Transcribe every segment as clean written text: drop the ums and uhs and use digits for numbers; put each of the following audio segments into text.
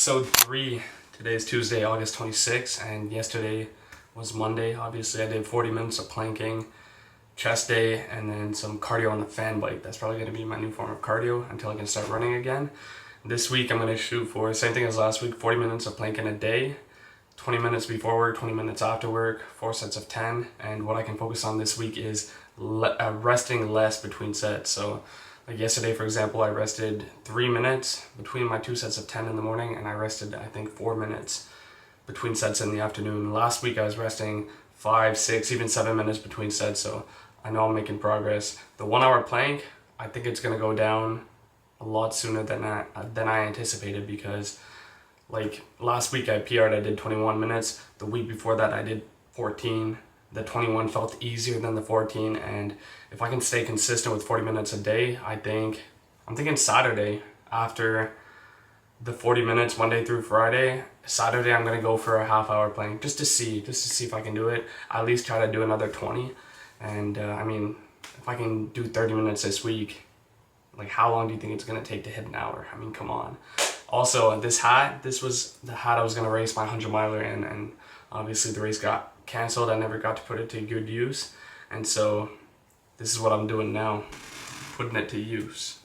episode 3. Today is Tuesday, August 26th, and yesterday was Monday. Obviously, I did 40 minutes of planking, chest day, and then some cardio on the fan bike. That's probably going to be my new form of cardio until I can start running again. This week, I'm going to shoot for, same thing as last week, 40 minutes of planking a day, 20 minutes before work, 20 minutes after work, 4 sets of 10. And what I can focus on this week is resting less between sets. So like yesterday, for example, I rested 3 minutes between my 2 sets of 10 in the morning, and I rested, I think, 4 minutes between sets in the afternoon. Last week, I was resting 5, 6, even 7 minutes between sets, so I know I'm making progress. The 1 hour plank, I think it's going to go down a lot sooner than I anticipated, because like last week I PR'd, I did 21 minutes. The week before that, I did 14. The 21 felt easier than the 14, and if I can stay consistent with 40 minutes a day, I'm thinking Saturday, after the 40 minutes Monday through Friday, Saturday I'm gonna go for a half-hour plank just to see if I can do it. At least try to do another 20, and I mean, if I can do 30 minutes this week, like how long do you think it's gonna take to hit an hour? I mean, come on. Also, this was the hat I was gonna race my 100 miler in, and obviously the race got canceled. I never got to put it to good use, and so this is what I'm doing now, putting it to use.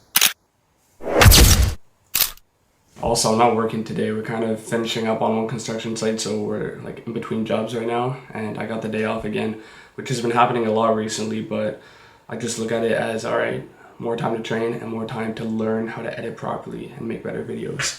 Also, I'm not working today. We're kind of finishing up on one construction site, so we're like in between jobs right now, and I got the day off again, which has been happening a lot recently, but I just look at it as, all right, more time to train and more time to learn how to edit properly and make better videos.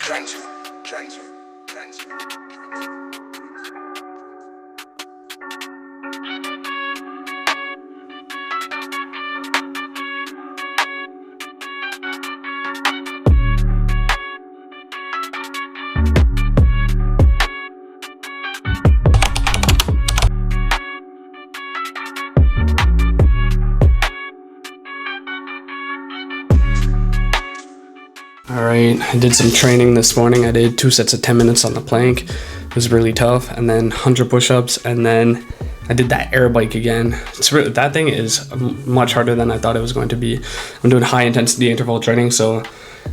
Alright, I did some training this morning. I did 2 sets of 10 minutes on the plank. It was really tough, and then 100 push-ups, and then I did that air bike again. That thing is much harder than I thought it was going to be. I'm doing high intensity interval training, so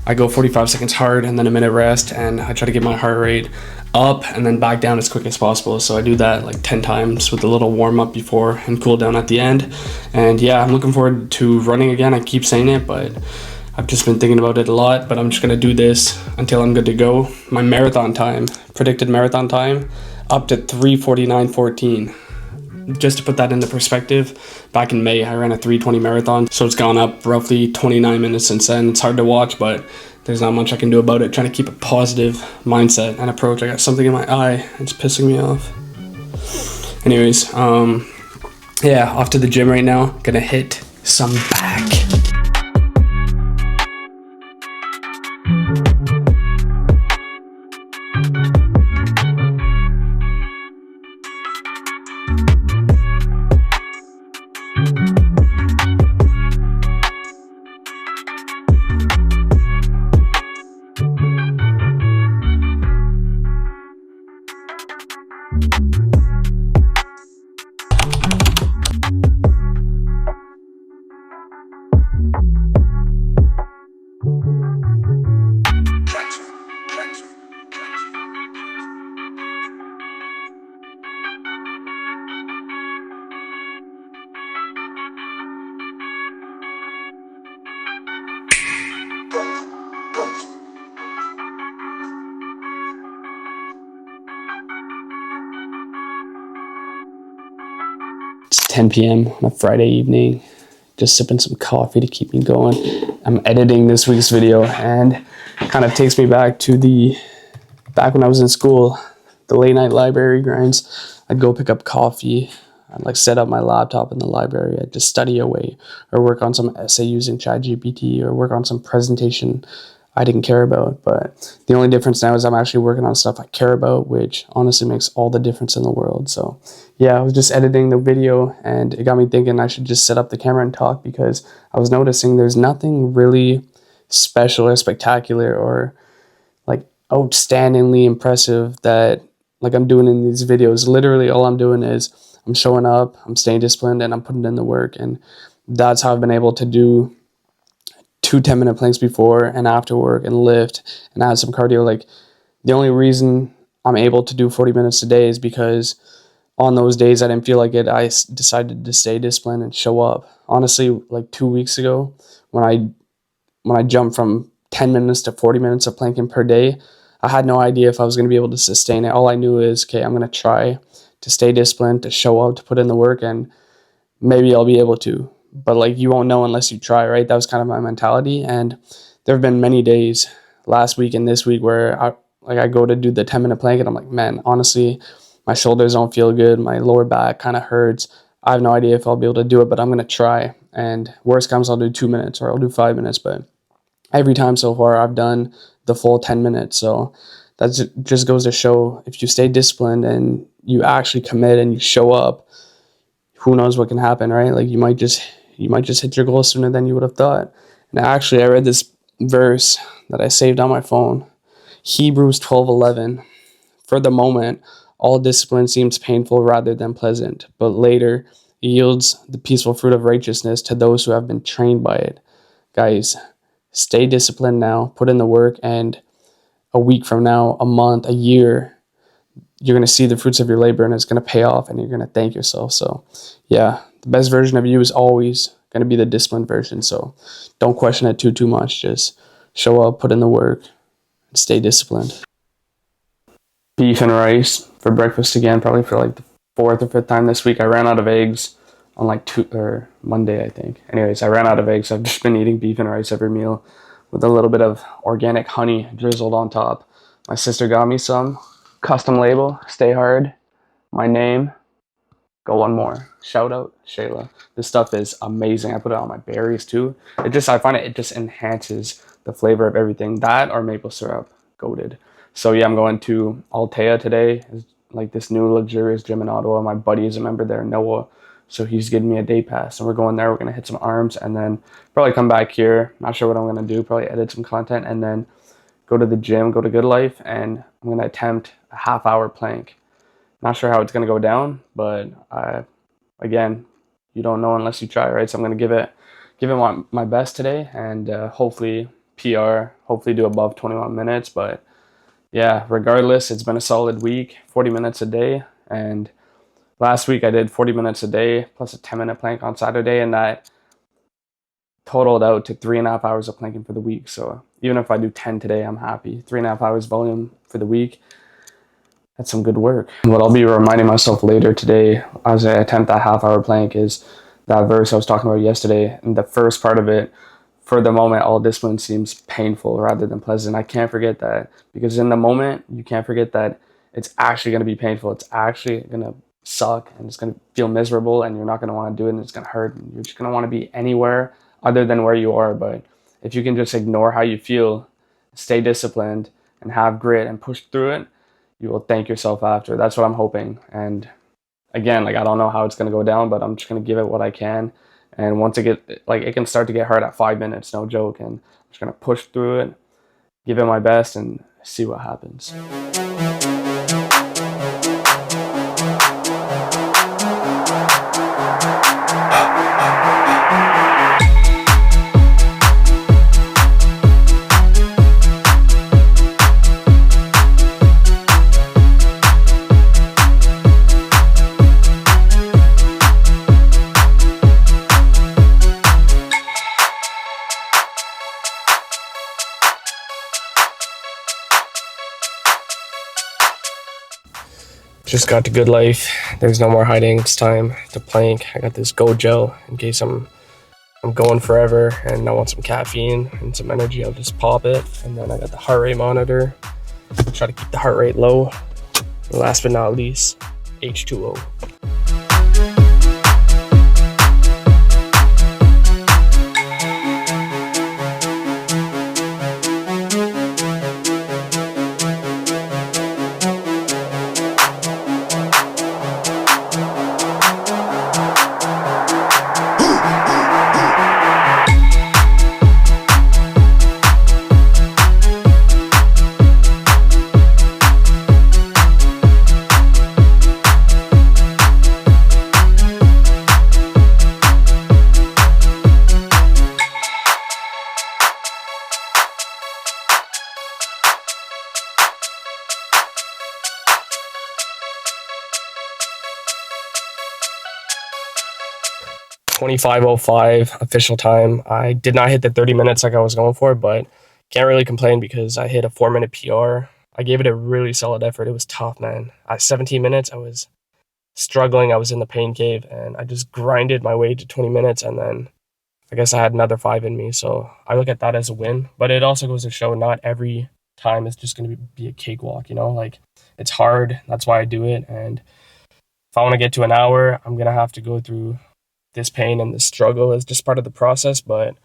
I go 45 seconds hard and then a minute rest, and I try to get my heart rate up and then back down as quick as possible. So I do that like 10 times with a little warm up before and cool down at the end. And yeah, I'm looking forward to running again. I keep saying it, but I've just been thinking about it a lot, but I'm just gonna do this until I'm good to go. My marathon time, predicted marathon time, up to 3:49:14. Just to put that into perspective, back in May, I ran a 3:20 marathon, so it's gone up roughly 29 minutes since then. It's hard to watch, but there's not much I can do about it. Trying to keep a positive mindset and approach. I got something in my eye, it's pissing me off. Anyways, yeah, off to the gym right now. Gonna hit some back. It's 10 p.m. on a Friday evening, just sipping some coffee to keep me going. I'm editing this week's video, and it kind of takes me back to back when I was in school, the late night library grinds. I'd go pick up coffee, I'd like set up my laptop in the library, I'd just study away, or work on some essay using ChatGPT, or work on some presentation I didn't care about. But the only difference now is I'm actually working on stuff I care about, which honestly makes all the difference in the world. So yeah, I was just editing the video, and it got me thinking I should just set up the camera and talk, because I was noticing there's nothing really special or spectacular or like outstandingly impressive that like I'm doing in these videos. Literally all I'm doing is I'm showing up, I'm staying disciplined, and I'm putting in the work. And that's how I've been able to do 2 10-minute planks before and after work and lift and add some cardio. Like, The only reason I'm able to do 40 minutes a day is because on those days I didn't feel like it, I decided to stay disciplined and show up. Honestly, like 2 weeks ago, when I jumped from 10 minutes to 40 minutes of planking per day, I had no idea if I was going to be able to sustain it. All I knew is, okay, I'm going to try to stay disciplined, to show up, to put in the work, and maybe I'll be able to. But like, you won't know unless you try, right? That was kind of my mentality. And there have been many days last week and this week where I go to do the 10-minute plank and I'm like, man, honestly, my shoulders don't feel good. My lower back kind of hurts. I have no idea if I'll be able to do it, but I'm going to try. And worst comes, I'll do 2 minutes or I'll do 5 minutes. But every time so far, I've done the full 10 minutes. So that just goes to show, if you stay disciplined and you actually commit and you show up, who knows what can happen, right? Like you might just hit your goal sooner than you would have thought. And actually, I read this verse that I saved on my phone, Hebrews 12:11. For the moment, all discipline seems painful rather than pleasant, but later it yields the peaceful fruit of righteousness to those who have been trained by it. Guys, stay disciplined now, put in the work, and a week from now, a month, a year, you're going to see the fruits of your labor and it's going to pay off and you're going to thank yourself. So yeah, the best version of you is always going to be the disciplined version. So don't question it too much. Just show up, put in the work, and stay disciplined. Beef and rice for breakfast again, probably for like the 4th or 5th time this week. I ran out of eggs on like Monday, I think. Anyways, I ran out of eggs. I've just been eating beef and rice every meal with a little bit of organic honey drizzled on top. My sister got me some. Custom label, stay hard. My name, go one more. Shout out, Shayla. This stuff is amazing. I put it on my berries too. I find it just enhances the flavor of everything. That or maple syrup, goated. So yeah, I'm going to Altea today. It's like this new luxurious gym in Ottawa. My buddy is a member there, Noah. So he's giving me a day pass and we're going there. We're going to hit some arms and then probably come back here. Not sure what I'm going to do. Probably edit some content and then go to the gym, go to Good Life, and I'm going to attempt a half-hour plank. Not sure how it's going to go down, but again, you don't know unless you try, right? So I'm going to give it my best today and hopefully PR, hopefully do above 21 minutes. But yeah, regardless, it's been a solid week, 40 minutes a day. And last week I did 40 minutes a day plus a 10-minute plank on Saturday, and that totaled out to 3.5 hours of planking for the week. So even if I do 10 today, I'm happy. 3.5 hours volume for the week. That's some good work. What I'll be reminding myself later today as I attempt that half-hour plank is that verse I was talking about yesterday. And the first part of it, for the moment, all discipline seems painful rather than pleasant. I can't forget that, because in the moment, you can't forget that it's actually going to be painful. It's actually going to suck and it's going to feel miserable and you're not going to want to do it and it's going to hurt. And you're just going to want to be anywhere other than where you are. But if you can just ignore how you feel, stay disciplined and have grit and push through it, you will thank yourself after. That's what I'm hoping. And again, like, I don't know how it's going to go down, but I'm just going to give it what I can. And once it can start to get hard at 5 minutes, no joke. And I'm just going to push through it, give it my best and see what happens. Just got to Good Life. There's no more hiding. It's time to plank. I got this Go Gel in case I'm going forever and I want some caffeine and some energy. I'll just pop it. And then I got the heart rate monitor. Try to keep the heart rate low. And last but not least, H2O. 25:05 official time. I did not hit the 30 minutes like I was going for, but can't really complain because I hit a 4-minute PR. I gave it a really solid effort. It was tough, man. At 17 minutes, I was struggling. I was in the pain cave, and I just grinded my way to 20 minutes, and then I guess I had another 5 in me. So I look at that as a win. But it also goes to show not every time is just going to be a cakewalk, you know? Like, it's hard. That's why I do it. And if I want to get to an hour, I'm going to have to go through this pain and this struggle is just part of the process, but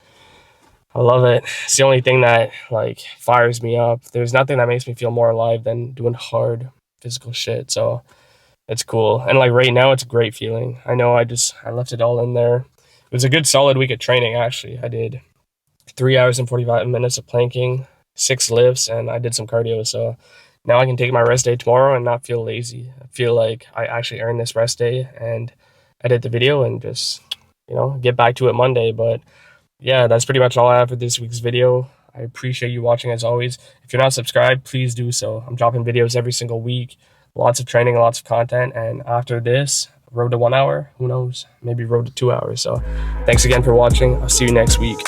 I love it. It's the only thing that like fires me up. There's nothing that makes me feel more alive than doing hard physical shit. So it's cool. And like right now it's a great feeling. I know I left it all in there. It was a good solid week of training actually. I did 3 hours and 45 minutes of planking, 6 lifts, and I did some cardio. So now I can take my rest day tomorrow and not feel lazy. I feel like I actually earned this rest day and edit the video and just, get back to it Monday. But yeah, that's pretty much all I have for this week's video. I appreciate you watching as always. If you're not subscribed, please do so. I'm dropping videos every single week, lots of training, lots of content. And after this, road to 1 hour, who knows? Maybe road to 2 hours. So thanks again for watching. I'll see you next week.